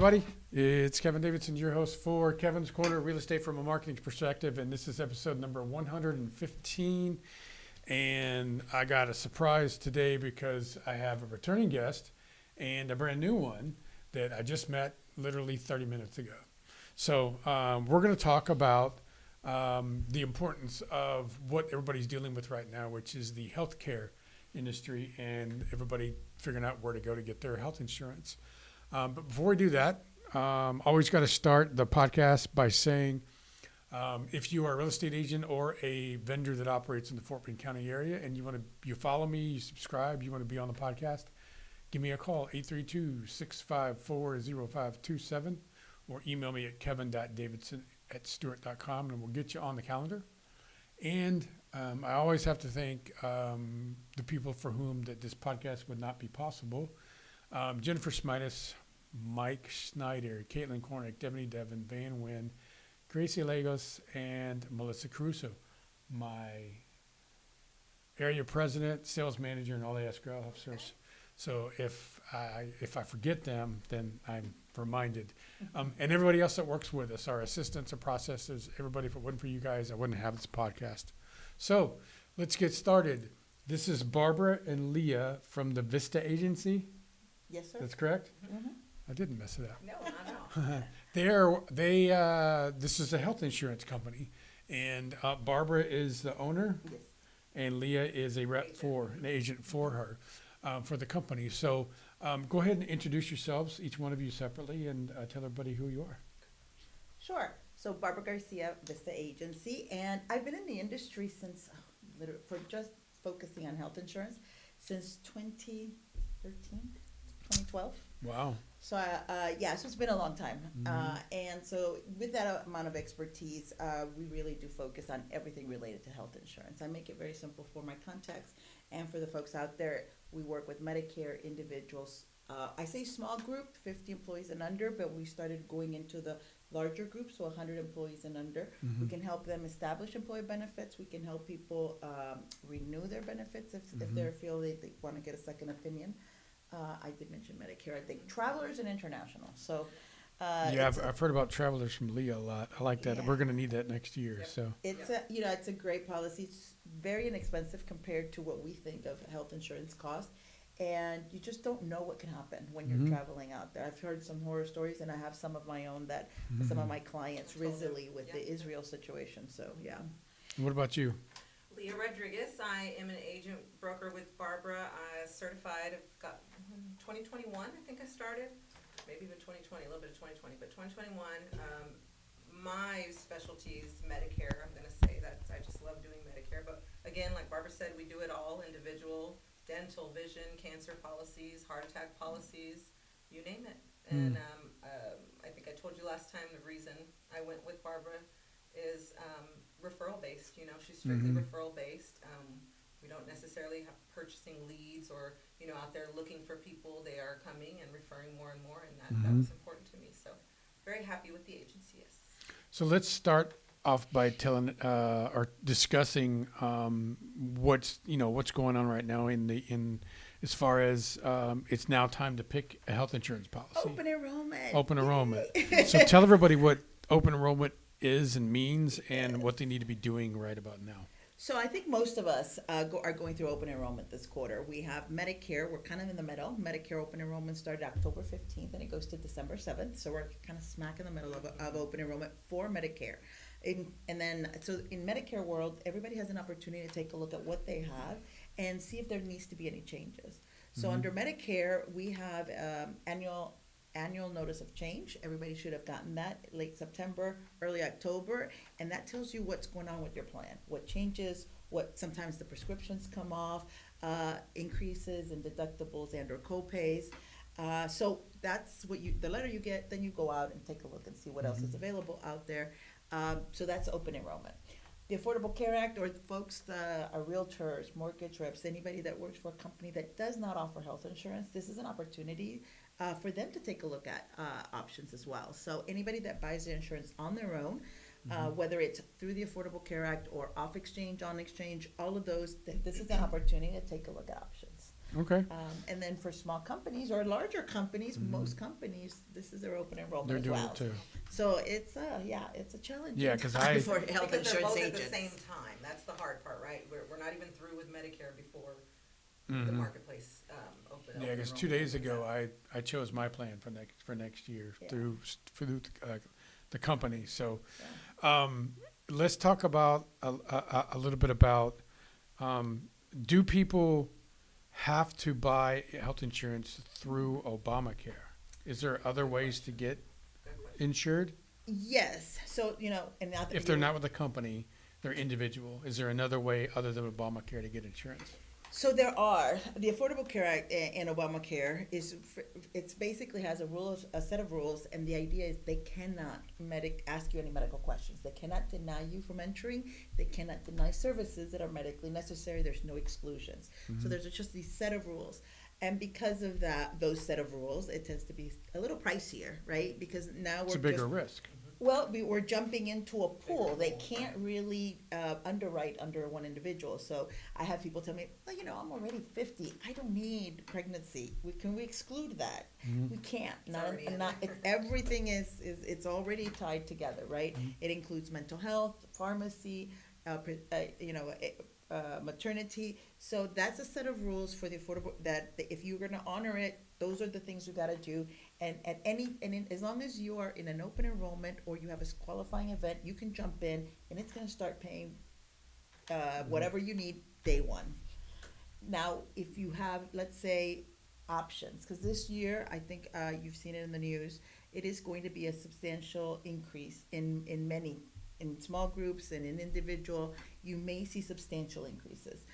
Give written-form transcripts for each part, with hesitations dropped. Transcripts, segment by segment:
everybody. It's Kevin Davidson, your host for Kevin's Corner, Real Estate from a Marketing Perspective, and this is episode number 115. And I got a surprise today because I have a returning guest and a brand new one that I just met literally 30 minutes ago. So we're going to talk about the importance of what everybody's dealing with right now, which is the healthcare industry and everybody figuring out where to go to get their health insurance. But before we do that, always got to start the podcast by saying if you are a real estate agent or a vendor that operates in the Fort Wayne County area and you follow me, you subscribe, you want to be on the podcast, give me a call, 832-654-0527, or email me at kevin.davidson@stewart.com, and we'll get you on the calendar. And I always have to thank the people for whom that this podcast would not be possible. Jennifer Smitis, Mike Schneider, Caitlin Korner, Devaney Devon, Van Wynn, Gracie Lagos, and Melissa Caruso, my area president, sales manager, and all the escrow officers. So if I forget them, then I'm reminded. And everybody else that works with us, our assistants, our processors, everybody, if it wasn't for you guys, I wouldn't have this podcast. So let's get started. This is Barbara and Leah from the Vista agency. Yes, sir. That's correct? Mm-hmm. I didn't mess it up. No, not at all. This is a health insurance company, and Barbara is the owner, Yes. and Leah is an agent for her, for the company. So go ahead and introduce yourselves, each one of you separately, and tell everybody who you are. Sure. So Barbara Garcia, Vista Agency, and I've been in the industry since, for just focusing on health insurance, since 2012. Wow. So, so it's been a long time. And so with that amount of expertise, we really do focus on everything related to health insurance. I make it very simple for my contacts and for the folks out there. We work with Medicare individuals. I say small group, 50 employees and under, but we started going into the larger group, so 100 employees and under. We can help them establish employee benefits. We can help people renew their benefits if they feel they want to get a second opinion. I did mention Medicare. I think travelers and international. So, I've heard about travelers from Leah a lot. I like that. Yeah. We're going to need that next year. Yep. So it's a great policy. It's very inexpensive compared to what we think of health insurance cost, and you just don't know what can happen when you're traveling out there. I've heard some horror stories, and I have some of my own that some of my clients recently with the Israel situation. So yeah. What about you? Leah Rodriguez. I am an agent broker with Barbara. I certified. I've got 2021. I think I started, maybe even 2020, a little bit of 2020, but 2021. My specialty is Medicare. I'm going to say that I just love doing Medicare. But again, like Barbara said, we do it all: individual, dental, vision, cancer policies, heart attack policies, you name it. And I think I told you last time the reason I went with Barbara is referral based. She's strictly referral based. We don't necessarily have purchasing leads or out there looking for people. They are coming and referring more and more, and that was important to me. So very happy with the agency. Yes. So let's start off by telling or discussing what's going on right now in as far as it's now time to pick a health insurance policy. Open enrollment. So tell everybody what open enrollment is and means and what they need to be doing right about now. So I think most of us are going through open enrollment this quarter. We have Medicare. We're kind of in the middle. Medicare open enrollment started October 15th, and it goes to December 7th. So we're kind of smack in the middle of open enrollment for Medicare. So in Medicare world, everybody has an opportunity to take a look at what they have and see if there needs to be any changes. So under Medicare, we have annual notice of change. Everybody should have gotten that late September, early October, and that tells you what's going on with your plan, what changes, what sometimes the prescriptions come off, increases in deductibles and or co-pays. So that's what the letter you get, then you go out and take a look and see what else is available out there. So that's open enrollment. The Affordable Care Act, or folks, our realtors, mortgage reps, anybody that works for a company that does not offer health insurance, this is an opportunity for them to take a look at options as well. So anybody that buys their insurance on their own, whether it's through the Affordable Care Act or off exchange, on exchange, all of those, this is an opportunity to take a look at options. Okay. And then for small companies or larger companies, most companies, this is their open enrollment They're as doing well. it too. So it's it's a challenge. Yeah, 'cause for health Because they're insurance both agents. at the same time. That's the hard part, right? We're not even through with Medicare before the Mhm. marketplace open. Yeah, because 2 days ago, I chose my plan for next year Yeah. through the company. So, Yeah. let's talk about a little bit about, do people have to buy health insurance through Obamacare? Is there other ways to get Good question. insured? Yes. So and now that If they're not with a company, they're individual. Is there another way other than Obamacare to get insurance? So there are the Affordable Care Act and Obamacare it's basically has a set of rules, and the idea is they cannot ask you any medical questions. They cannot deny you from entering. They cannot deny services that are medically necessary. There's no exclusions. So there's just these set of rules, and because of those set of rules, it tends to be a little pricier, right? Because now It's we're a bigger just, risk. well, we're jumping into a pool. They can't really underwrite under one individual. So I have people tell me, well, I'm already 50. I don't need pregnancy. Can we exclude that? We can't. already in there. Everything it's already tied together, right? It includes mental health, pharmacy, maternity. So that's a set of rules for the affordable that if you're going to honor it, those are the things you got to do. And as long as you are in an open enrollment or you have a qualifying event, you can jump in and it's going to start paying whatever you need day one. Now, if you have, let's say, options, because this year, I think you've seen it in the news, it is going to be a substantial increase in small groups and in individual. You may see substantial increases.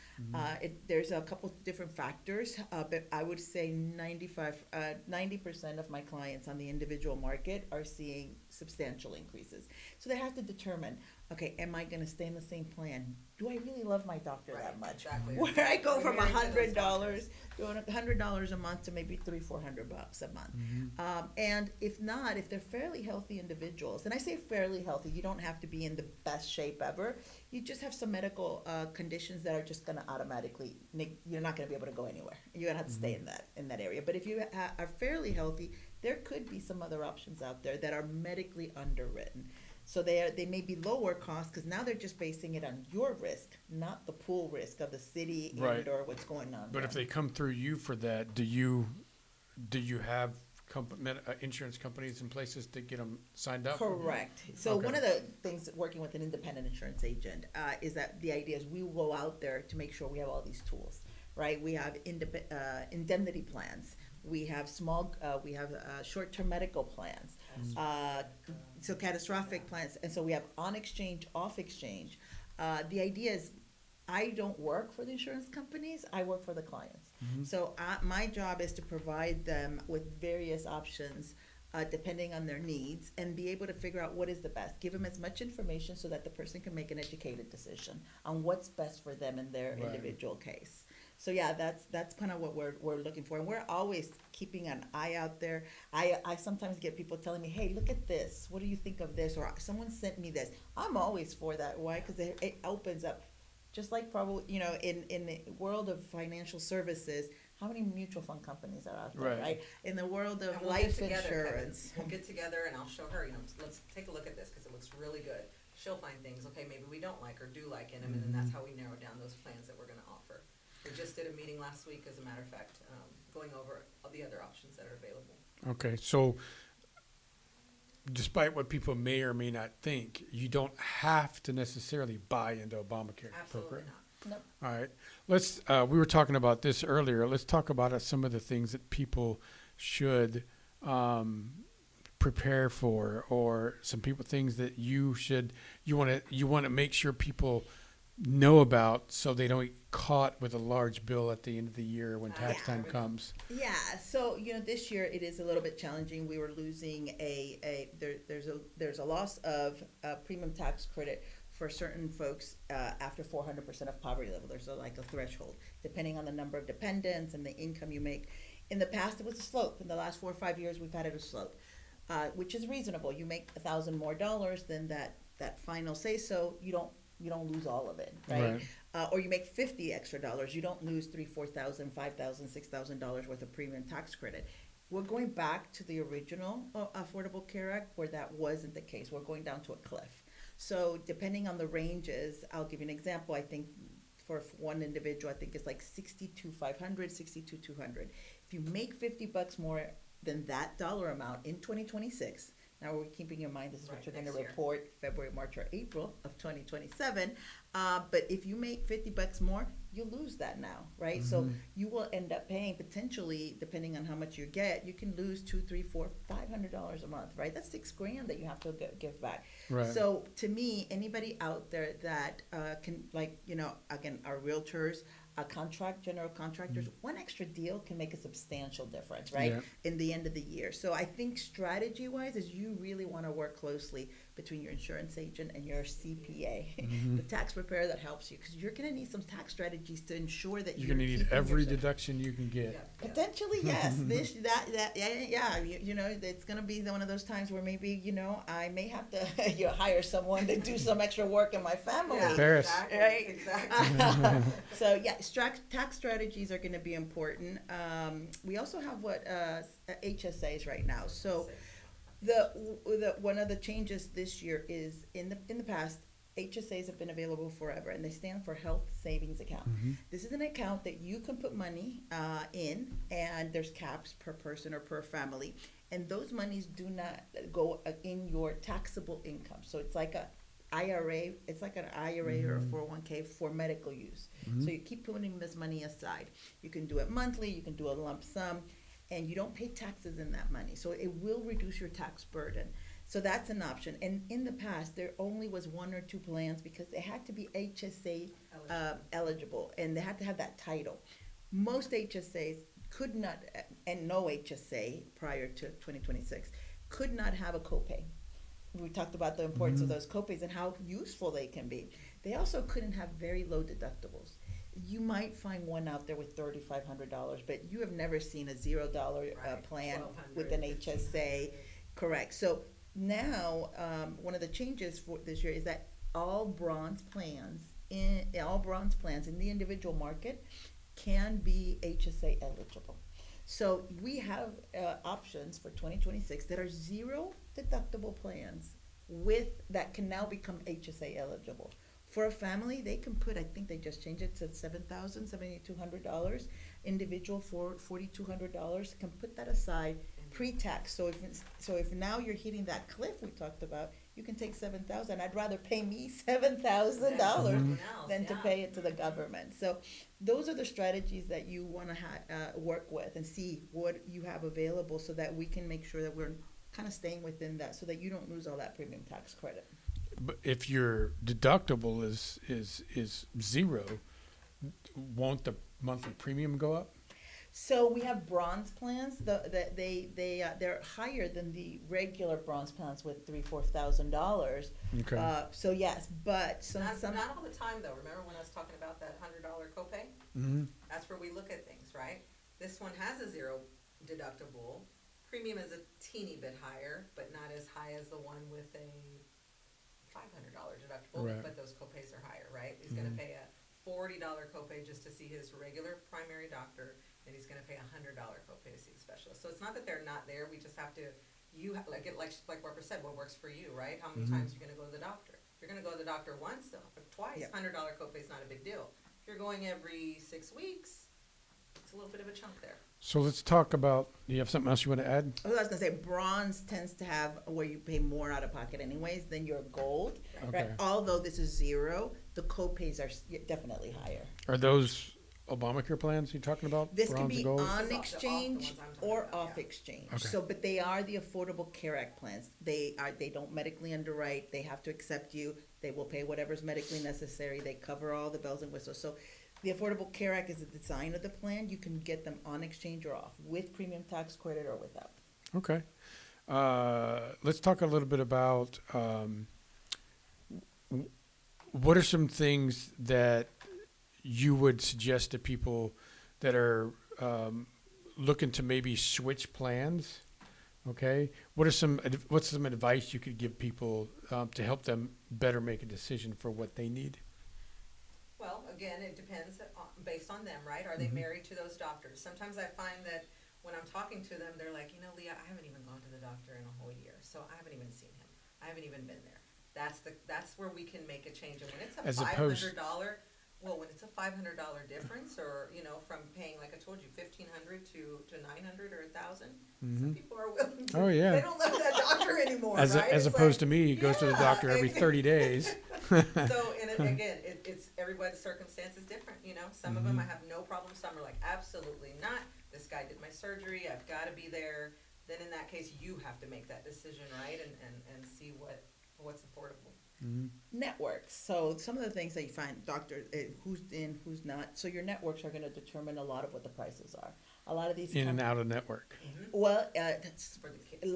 There's a couple different factors, but I would say 90% of my clients on the individual market are seeing substantial increases. So they have to determine, okay, am I going to stay in the same plan? Do I really love my doctor that much? Exactly. Where I go from We're married to those $100, doing $100 a month to maybe $300-400 a month. And if not, if they're fairly healthy individuals, and I say fairly healthy, you don't have to be in the best shape ever. You just have some medical conditions that are just going to automatically, you're not going to be able to go anywhere. You're going to have to stay in that area. But if you are fairly healthy, there could be some other options out there that are medically underwritten. So they may be lower cost because now they're just basing it on your risk, not the pool risk of the city Right. or what's going on. But there. if they come through you for that, do you have insurance companies in places to get them signed up? Correct. So Okay. one of the things working with an independent insurance agent is that the idea is we will go out there to make sure we have all these tools, right? We have indemnity plans. We have short-term medical plans, so catastrophic plans, and so we have on exchange, off exchange. The idea is, I don't work for the insurance companies; I work for the clients. So my job is to provide them with various options, depending on their needs, and be able to figure out what is the best. Give them as much information so that the person can make an educated decision on what's best for them in their Right. individual case. So yeah, that's kind of what we're looking for, and we're always keeping an eye out there. I sometimes get people telling me, "Hey, look at this. What do you think of this?" Or someone sent me this. I'm always for that. Why? Because it opens up, just like probably in the world of financial services. How many mutual fund companies are out there, Right. right? In the world of And we'll life get together, Kevin. insurance. We'll get together and I'll show her, let's take a look at this because it looks really good. She'll find things, okay, maybe we don't like or do like in them, and then that's how we narrow down those plans that we're going to offer. We just did a meeting last week, as a matter of fact, going over all the other options that are available. Okay, so despite what people may or may not think, you don't have to necessarily buy into Obamacare Absolutely program. not. Nope. All right, let's. We were talking about this earlier. Let's talk about some of the things that people should prepare for, or some things that you want to make sure people know about, so they don't get caught with a large bill at the end of the year when tax Yeah. time comes. Yeah, so this year it is a little bit challenging. We were losing there's a loss of premium tax credit for certain folks after 400% of poverty level. There's a threshold depending on the number of dependents and the income you make. In the past, it was a slope. In the last 4 or 5 years, we've had it a slope, which is reasonable. You make $1,000 more, then that final say so. You don't you don't lose all of it, right? Right. Or you make $50 extra, you don't lose $3,000, $4,000, $5,000, $6,000 worth of premium tax credit. We're going back to the original Affordable Care Act where that wasn't the case. We're going down to a cliff. So depending on the ranges, I'll give you an example. I think for one individual, I think it's like 62,500, 62,200. If you make $50 more than that dollar amount in 2026, now we're keeping in mind this is what Right, you're going to next year. report February, March, or April of 2027. But if you make $50 more, you lose that now, right? So you will end up paying potentially, depending on how much you get, you can lose $200, $300, $400, $500 a month, right? That's $6,000 that you have to give back. Right. So to me, anybody out there that can, like, again, our realtors, general contractors, one extra deal can make a substantial difference, right? Yeah. In the end of the year. So I think strategy-wise is you really want to work closely between your insurance agent and your CPA, the tax preparer that helps you, because you're going to need some tax strategies to ensure that You're going to need keeping every yourself- deduction you can get. Yeah. Potentially, yes. Yeah. It's going to be one of those times where maybe, I may have to hire someone to do some extra work in my family. Yeah, Paris. exactly, Right. exactly. So yeah, tax strategies are going to be important. We also have what HSAs right now. So the one of the changes this year is in the past, HSAs have been available forever, and they stand for Health Savings Account. This is an account that you can put money in, and there's caps per person or per family, and those monies do not go in your taxable income. So it's like a IRA, it's like an IRA or a 401k for medical use. So you keep putting this money aside. You can do it monthly, you can do a lump sum, and you don't pay taxes in that money. So it will reduce your tax burden. So that's an option. And in the past, there only was one or two plans because they had to be HSA eligible, and they had to have that title. Most HSAs could not, and no HSA prior to 2026, could not have a copay. We talked about the importance of those copays and how useful they can be. They also couldn't have very low deductibles. You might find one out there with $3,500, but you have never seen a $0 Right, plan 1,200, with an HSA. Correct. So now, one of the changes for this year is that all bronze plans in the individual market can be HSA eligible. So we have options for 2026 that are zero deductible plans that can now become HSA eligible. For a family, they can put, I think they just changed it to $7,000, $7,200. Individual for $4,200 can put that aside pre-tax. So if now you're hitting that cliff we talked about, you can take $7,000. I'd rather pay me $7,000 than to pay it to the government. So those are the strategies that you want to work with and see what you have available, so that we can make sure that we're kind of staying within that, so that you don't lose all that premium tax credit. But if your deductible is zero, won't the monthly premium go up? So we have bronze plans. They're higher than the regular bronze plans with $3,000-$4,000. Okay. So yes, but some Not all the time though. Remember when I was talking about that $100 copay? That's where we look at things, right? This one has a zero deductible. Premium is a teeny bit higher, but not as high as the one with a $500 deductible. Right. But those copays are higher, right? He's going to pay a $40 copay just to see his regular primary doctor, and he's going to pay a $100 copay to see the specialist. So it's not that they're not there. We just have to, like Barbara said, what works for you, right? How many times you're going to go to the doctor? If you're going to go to the doctor once, twice, Yep. $100 copay is not a big deal. If you're going every 6 weeks, it's a little bit of a chunk there. So let's talk about, do you have something else you want to add? I was gonna say bronze tends to have where you pay more out of pocket anyways than your gold, right? Okay. Although this is zero, the co-pays are definitely higher. Are those Obamacare plans you're talking about? This can Bronze be and gold? on This is the exchange ones I'm talking or about, off yeah. exchange. Okay. So, but they are the Affordable Care Act plans. They don't medically underwrite. They have to accept you. They will pay whatever's medically necessary. They cover all the bells and whistles. So the Affordable Care Act is the design of the plan. You can get them on exchange or off, with premium tax credit or without. Okay. Let's talk a little bit about what are some things that you would suggest to people that are looking to maybe switch plans? Okay. What's some advice you could give people to help them better make a decision for what they need? Well, again, it depends based on them, right? Are they married to those doctors? Sometimes I find that when I'm talking to them, they're like, Leah, I haven't even gone to the doctor in a whole year, so I haven't even seen him. I haven't even been there. That's where we can make a change. And when it's a As opposed- $500, well, when it's a $500 difference, or from paying, like I told you, $1,500 to $900 or $1,000, some people are willing to. Oh, yeah. They don't love that doctor anymore, As right? as It's opposed like, to me, he goes to the yeah, doctor every 30 days. So, again, it's everybody's circumstance is different, Some of them I have no problem. Some are like, absolutely not. This guy did my surgery. I've got to be there. Then in that case, you have to make that decision, right? And see what's affordable. Networks. So some of the things that you find, doctors, who's in, who's not. So your networks are going to determine a lot of what the prices are. A lot of these In and out of network. Well, that's For the kids.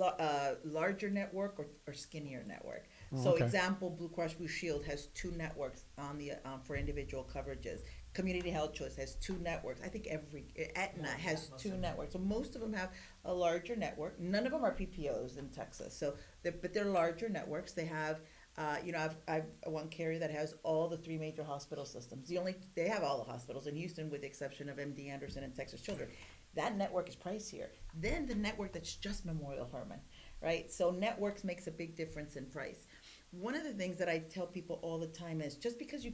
larger network or skinnier network. Oh, So okay. example, Blue Cross Blue Shield has 2 networks on the for individual coverages. Community Health Choice has 2 networks. I think Aetna has most 2 of them. networks. So most of them have a larger network. None of them are PPOs in Texas. So, but they're larger networks. They have. I've one carrier that has all the 3 major hospital systems. They have all the hospitals in Houston, with the exception of MD Anderson and Texas Children. That network is pricier than the network that's just Memorial Hermann, right? So networks makes a big difference in price. One of the things that I tell people all the time is, just because your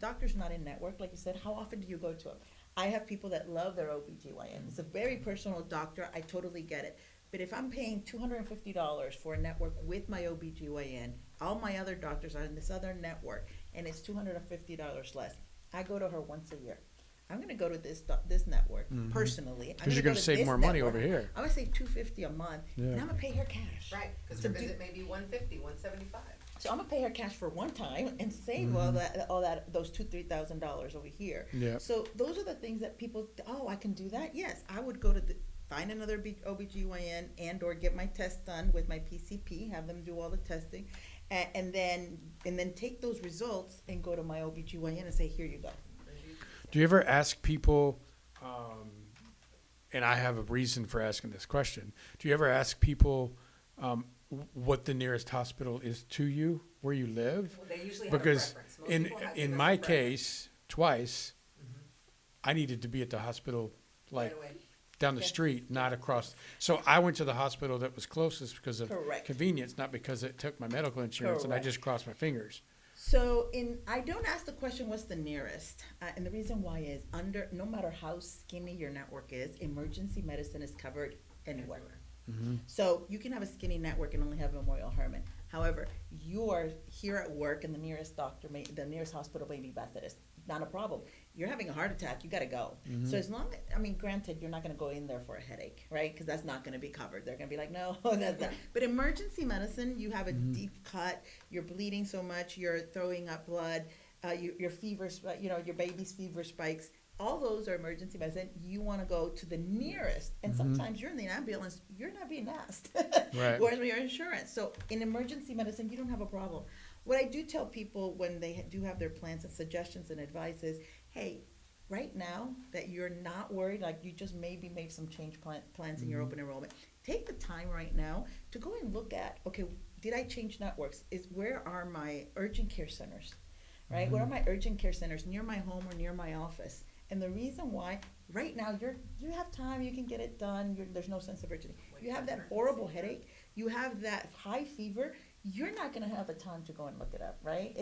doctor's not in network, like you said, how often do you go to him? I have people that love their OBGYN. It's a very personal doctor. I totally get it. But if I'm paying $250 for a network with my OBGYN, all my other doctors are in this other network, and it's $250 less, I go to her once a year. I'm going to go to this network personally. Because you're going to save more money over here. I'm going to save $250 a month, and I'm going to pay her cash. Right, because her visit may be $150, $175. So I'm gonna pay her cash for one time and save those $2,000-$3,000 over here. Yeah. So those are the things that people. Oh, I can do that. Yes, I would go to find another OBGYN and or get my test done with my PCP. Have them do all the testing, and then take those results and go to my OBGYN and say, here you go. Do you ever ask people, and I have a reason for asking this question, do you ever ask people what the nearest hospital is to you, where you live? Well, they usually Because have a preference. Most in people have in a my preference. case, twice, I needed to be at the hospital like Right away. down the street, not across. So I went to the hospital that was closest because of Correct. convenience, not because it took my medical insurance, and I Correct. just crossed my fingers. So I don't ask the question, what's the nearest? And the reason why is no matter how skinny your network is, emergency medicine is covered anywhere. So you can have a skinny network and only have Memorial Hermann. However, you are here at work and the nearest the nearest hospital may be Methodist. Not a problem. You're having a heart attack, you gotta go. So as long as, granted, you're not gonna go in there for a headache, right? Because that's not gonna be covered. They're gonna be like, no, that's not. But emergency medicine, you have a deep cut, you're bleeding so much, you're throwing up blood, your fever, your baby's fever spikes. All those are emergency medicine. You want to go to the nearest, and sometimes you're in the ambulance. You're not being asked. Right. Where's your insurance? So in emergency medicine, you don't have a problem. What I do tell people when they do have their plans and suggestions and advice is, hey, right now that you're not worried, like you just maybe made some change plans in your open enrollment, take the time right now to go and look at, okay, did I change networks? Where are my urgent care centers? Right? Where are my urgent care centers near my home or near my office? And the reason why, right now, you have time, you can get it done, there's no sense of urgency. You have that horrible headache, you have that high fever, you're not gonna have the time to go and look it up, right?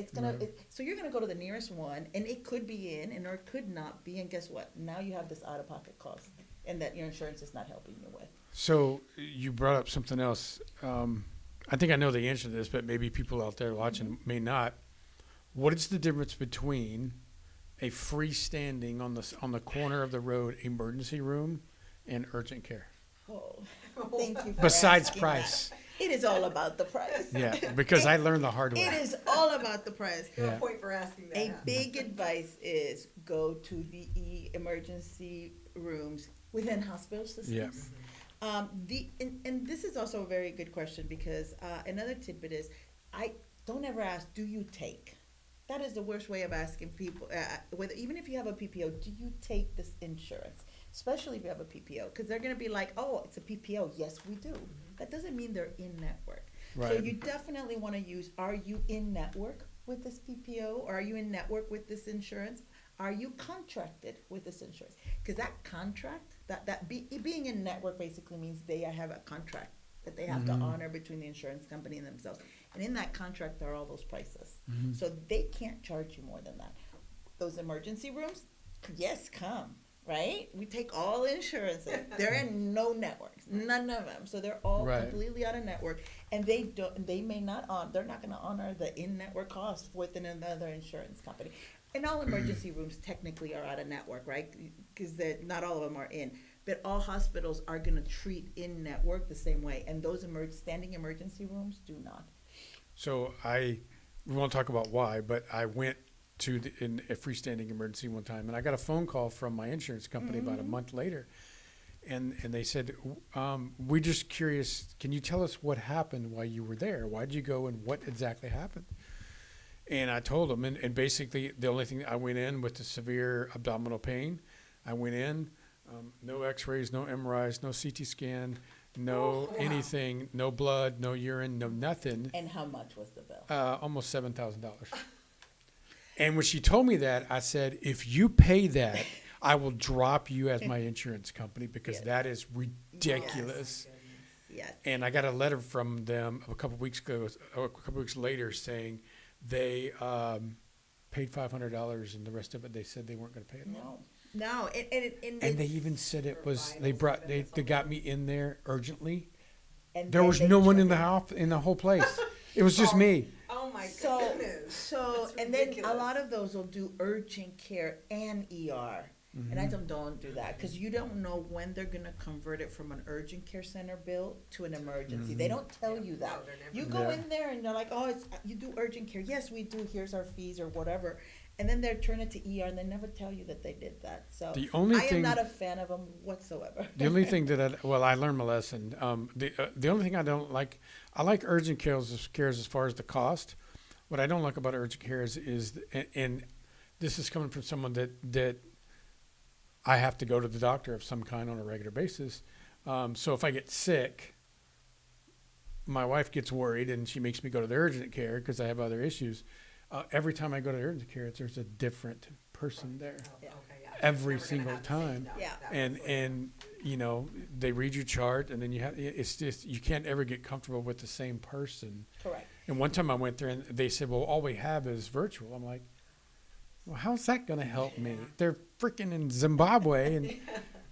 So you're gonna go to the nearest one, and it could be or it could not be, and guess what? Now you have this out-of-pocket cost, and that your insurance is not helping you with. So you brought up something else. I think I know the answer to this, but maybe people out there watching may not. What is the difference between a freestanding on the corner of the road emergency room and urgent care? Oh, thank you for Besides asking price. that. It is all about the price. Yeah, because I learned the hard way. It is all about the price. No Yeah. point for asking that. A huh? big advice is go to the emergency rooms within hospital systems. And this is also a very good question, because another tidbit is, I don't ever ask, do you take? That is the worst way of asking people, even if you have a PPO, do you take this insurance? especially if you have a PPO, because they're gonna be like, oh, it's a PPO. Yes, we do. That doesn't mean they're in network. So Right. you definitely want to use, are you in network with this PPO? Or are you in network with this insurance? Are you contracted with this insurance? Because that contract, being in network basically means they have a contract that they have to honor between the insurance company and themselves. And in that contract are all those prices. So they can't charge you more than that. Those emergency rooms, yes, come, right? We take all insurance. They're in no networks, none of them. So they're all Right. completely out of network, and they may not they're not going to honor the in-network cost within another insurance company. And all emergency rooms technically are out of network, right? Because not all of them are in. But all hospitals are going to treat in-network the same way, and those standing emergency rooms do not. So we won't talk about why, but I went to in a freestanding emergency one time, and I got a phone call from my insurance company about a month later, and they said, "We're just curious. Can you tell us what happened while you were there? Why'd you go, and what exactly happened?" And I told them, and basically the only thing, I went in with the severe abdominal pain. I went in, no X-rays, no MRIs, no CT scan, no anything, no blood, no urine, no nothing. And how much was the bill? Almost $7,000. And when she told me that, I said, if you pay that, I will drop you as my insurance company, because Yes. that is ridiculous. Yes. And I got a letter from them a couple weeks later saying they paid $500, and the rest of it they said they weren't going to pay it all. No. And they even said it was they got me in there urgently. and There then was they no one in the charge- house in the whole place. It was just me. Oh my So, goodness. That's and then a ridiculous. lot of those will do urgent care and ER. And I don't do that, because you don't know when they're gonna convert it from an urgent care center bill to an emergency. They don't tell you that. No, they're never You gonna. go Yeah. in there and they're like, oh, you do urgent care. Yes, we do. Here's our fees or whatever. And then they're turn it to ER, and they never tell you that they did that. So The only I am thing- not a fan of them whatsoever. The only thing that I learned my lesson. The only thing I don't like, I like urgent cares as far as the cost. What I don't like about urgent care is and this is coming from someone that I have to go to the doctor of some kind on a regular basis. So if I get sick, my wife gets worried and she makes me go to the urgent care because I have other issues. Every time I go to the urgent care, there's a different person there. Yeah. Okay, yeah. Every Never gonna single have the same time. stuff. Yeah. That was And you know, they read your chart, and then it's just, you can't ever get comfortable with the same person. Correct. And one time I went there and they said, well, all we have is virtual. I'm like, well, how's that going to help me? They're freaking in Zimbabwe,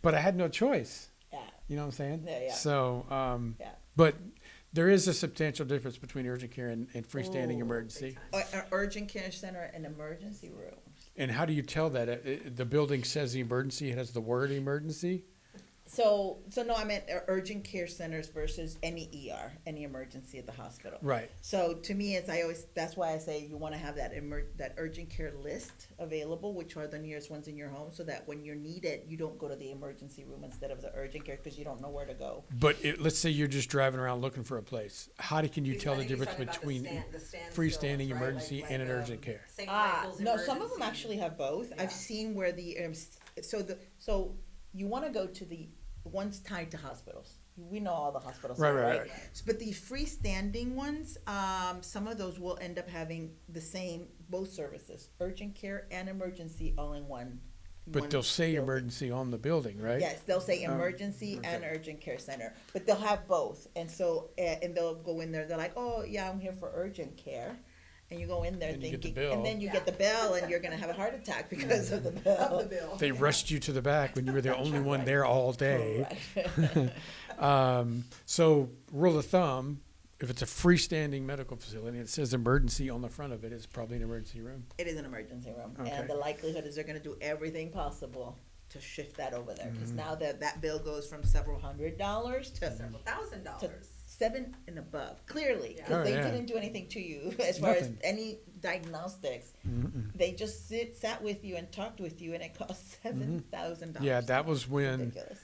but I had no choice. Yeah. You know what I'm saying? Yeah. So, Yeah. but there is a substantial difference between urgent care and freestanding Ooh, emergency. big time. An urgent care center and emergency room. And how do you tell that? The building says the emergency, it has the word emergency. So no, I meant urgent care centers versus any ER, any emergency at the hospital. Right. So to me, that's why I say you want to have that that urgent care list available, which are the nearest ones in your home, so that when you're needed, you don't go to the emergency room instead of the urgent care, because you don't know where to go. But let's say you're just driving around looking for a place. How can you He's- tell I the think he's difference talking about between the standstill freestanding ones, right? emergency and an urgent care? St. Michael's No, some of them emergency. actually have both. Yeah. I've seen where so you want to go to the ones tied to hospitals. We know all the hospitals, Right. But the freestanding ones, some of those will end up having both services, urgent care and emergency, all in one. But they'll say building. emergency on the building, right? Yes, they'll say Oh, emergency okay. and urgent care center, but they'll have both. And so, and they'll go in there, they're like, oh, yeah, I'm here for urgent care. And you go in there And you get the thinking, bill. and then you Yeah. get the bill, and you're gonna have a heart attack because of the bill. Of the bill. They rushed you to the back when you were the only one there all day. Correct. So rule of thumb, if it's a freestanding medical facility and it says emergency on the front of it, it's probably an emergency room. It is an emergency room, Okay. and the likelihood is they're gonna do everything possible to shift that over there, because now that bill goes from several $100s to Several $1,000s. $7 and above, clearly, Yeah. because Oh, they yeah. didn't do anything to you as far as Nothing. any diagnostics. They just sat with you and talked with you, and it cost $7,000. Yeah, that was when Ridiculous.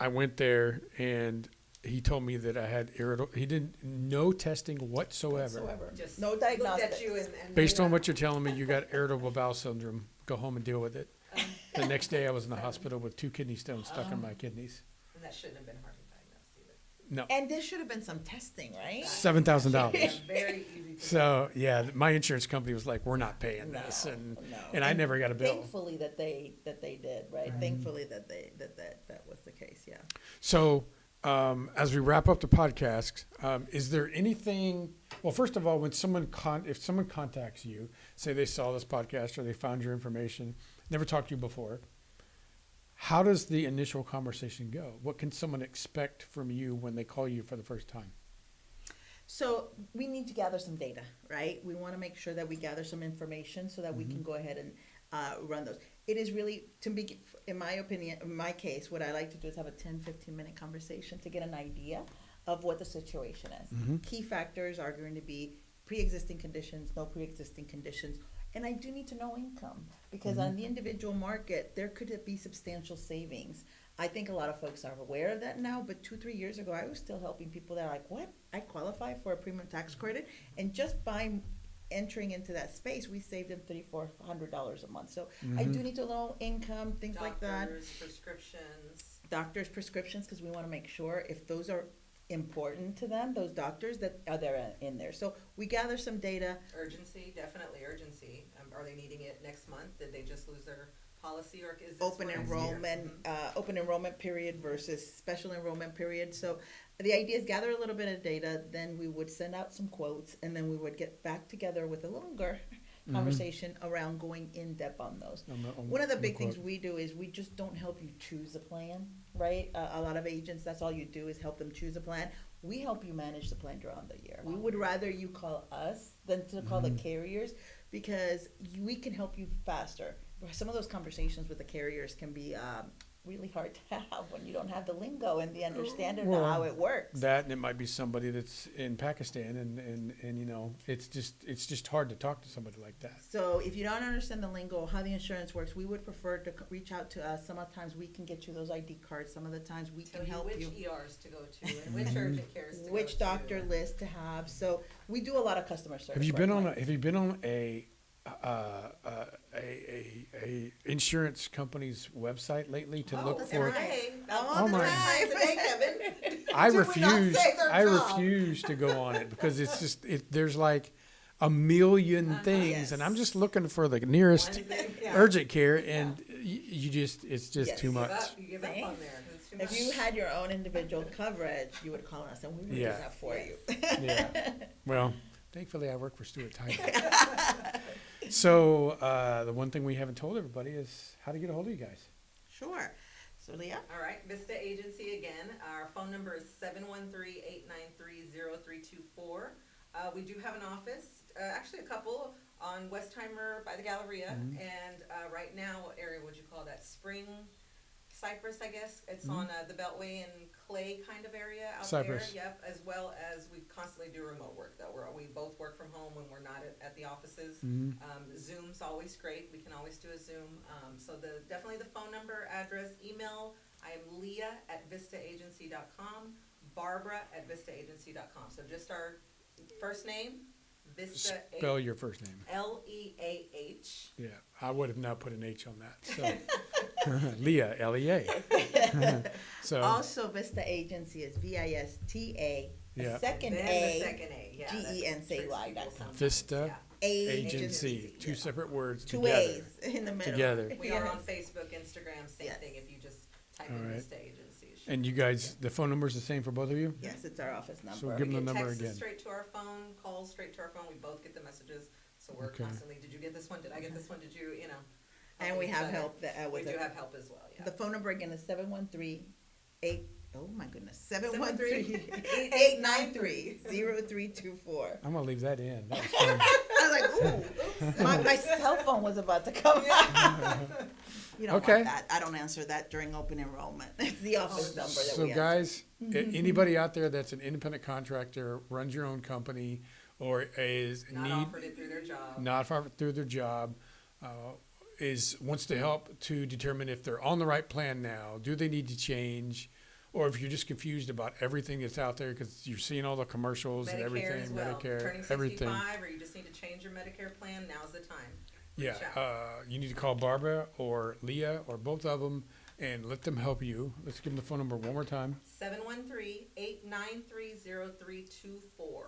I went there and he told me that I had irritable. He didn't no testing whatsoever. Just No looked diagnostics. at you and Based on what you're telling me, you got irritable bowel syndrome. Go home and deal with it. The next day I was in the hospital with 2 kidney stones stuck in my kidneys. And that shouldn't have been hardly diagnosed either. No, And there should have been some testing, right? $7,000. Yeah, very easy to So yeah, my insurance company was like, "We're not paying this," and I never got a bill. Thankfully that they did, right? Thankfully that was the case, yeah. So as we wrap up the podcast, is there anything? Well, first of all, when if someone contacts you, say they saw this podcast or they found your information, never talked to you before, how does the initial conversation go? What can someone expect from you when they call you for the first time? So we need to gather some data, right? We want to make sure that we gather some information so that we can go ahead and run those. It is really, in my opinion, in my case, what I like to do is have a 10, 15-minute conversation to get an idea of what the situation is. Key factors are going to be pre-existing conditions, no pre-existing conditions, and I do need to know income because on the individual market, there could be substantial savings. I think a lot of folks are aware of that now, but 2-3 years ago, I was still helping people that are like, what? I qualify for a premium tax credit? And just by entering into that space, we saved them $300-400 a month. So I do need to know income, things like that. Doctors' prescriptions, because we want to make sure if those are important to them, those doctors that are there in there. So we gather some data. Urgency, definitely urgency. Are they needing it next month? Did they just lose their policy, or is this Open enrollment period versus special enrollment period. So the idea is gather a little bit of data, then we would send out some quotes, and then we would get back together with a longer conversation around going in depth on those. One of the big things we do is we just don't help you choose a plan, right? A lot of agents, that's all you do is help them choose a plan. We help you manage the plan throughout the year. We would rather you call us than to call the carriers because we can help you faster. Some of those conversations with the carriers can be really hard to have when you don't have the lingo and the understanding of how it works. That, and it might be somebody that's in Pakistan, and you know, it's just hard to talk to somebody like that. So if you don't understand the lingo, how the insurance works, we would prefer to reach out to us. Some of the times we can get you those ID cards. Some of the times we can help you. Which ERs to go to and which urgent cares to which go doctor to. list to have. So we do a lot of customer service. Have you been on a insurance company's website lately to look for? Oh my! I refuse to go on it because it's just there's like a million things, and I'm just looking for the nearest urgent care, and it's just too much. You give up on there. It's too If much. you had your own individual coverage, you would call us and we would do that for you. Yeah. Well, thankfully I work for Stuart Tiger. So the one thing we haven't told everybody is how to get a hold of you guys. Sure. So Leah? All right, Vista Agency again. Our phone number is 713-893-0324. We do have an office, actually a couple, on Westheimer by the Galleria, and right now, what area would you call that? Spring Cypress, I guess. It's on the Beltway and Clay kind of area out Cypress. there. Yep, as well as we constantly do remote work, though. We both work from home when we're not at the offices. Zoom's always great. We can always do a Zoom. So definitely the phone number, address, email. I am Leah at vistaagency.com, Barbara at vistaagency.com. So just our first name, Vista. Spell your first name. Leah. Yeah, I would have not put an H on that. So Leah, Lea. So Also, Vista Agency is Vista, Yeah. second Then A, the second A. Yeah, GENCY.com. Vista Agency. two separate words Two together. A's in the middle. Together. We are on Facebook, Instagram, same Yes. thing. If you just type All in right. Vista Agency. it should And you guys, the phone number is the same for both of you? Yes, it's our office number. So give them the get number texts again. straight to our phone, calls straight to our phone. We both get the messages, so we're Okay. constantly. Did you get this one? Did I get this one? Did you? You know. And we helping each have other. help We with do it. have help as well. Yeah. The phone number again is 713-8, oh my goodness, 713-893-0324. I'm gonna leave that in. That was fun. I was like, ooh, my cell phone was about to come out. You don't Okay. want that. I don't answer that during open enrollment. It's the office number that So we answer. guys, anybody out there that's an independent contractor, runs your own company, or is Not offered it through their job. not offered through their job, wants to help to determine if they're on the right plan now, do they need to change, or if you're just confused about everything that's out there because you're seeing all the commercials and Medicare everything, as well. Medicare, Turning everything. 65, or you just need to change your Medicare plan. Now's the time. Yeah, reach out. you need to call Barbara or Leah or both of them and let them help you. Let's give them the phone number one more time. 713-893-0324.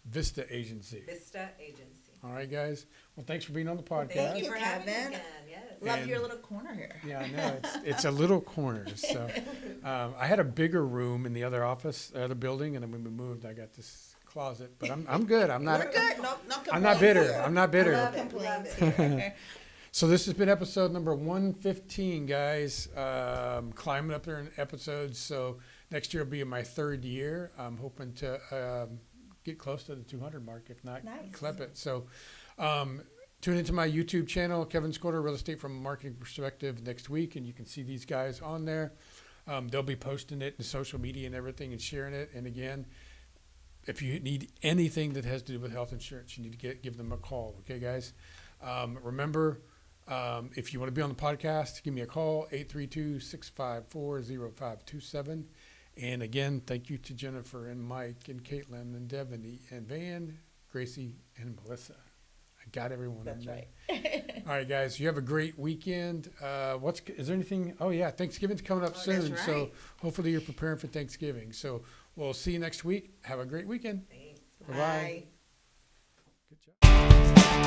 Vista Agency. Vista Agency. All right, guys. Well, thanks for being on the podcast. Thank you you, for having me Kevin. again. Yes. Love And- your little corner here. Yeah, I know. It's a little corner. So I had a bigger room in the other office, the other building, and then when we moved, I got this closet. But I'm good. I'm not. We're good. No complaints. I'm not bitter. here. I'm not bitter. No Love it, complaints love here. So this has been episode number 115, guys. Climbing up there in episodes. So next year will be my third year. I'm hoping to get close to the 200 mark, if not Nice. clip it. So tune into my YouTube channel, Kevin's Corner Real Estate from a Marketing Perspective, next week, and you can see these guys on there. They'll be posting it in social media and everything and sharing it. And again, if you need anything that has to do with health insurance, you need to give them a call. Okay, guys? Remember, if you want to be on the podcast, give me a call, 832-654-0527. And again, thank you to Jennifer and Mike and Caitlin and Devin and Van, Gracie and Melissa. I got everyone That's in there. right. All right, guys, you have a great weekend. Is there anything? Oh, yeah, Thanksgiving's coming up soon. that's So right. hopefully you're preparing for Thanksgiving. So we'll see you next week. Have a great weekend. Thanks. Bye-bye. Bye. Good job.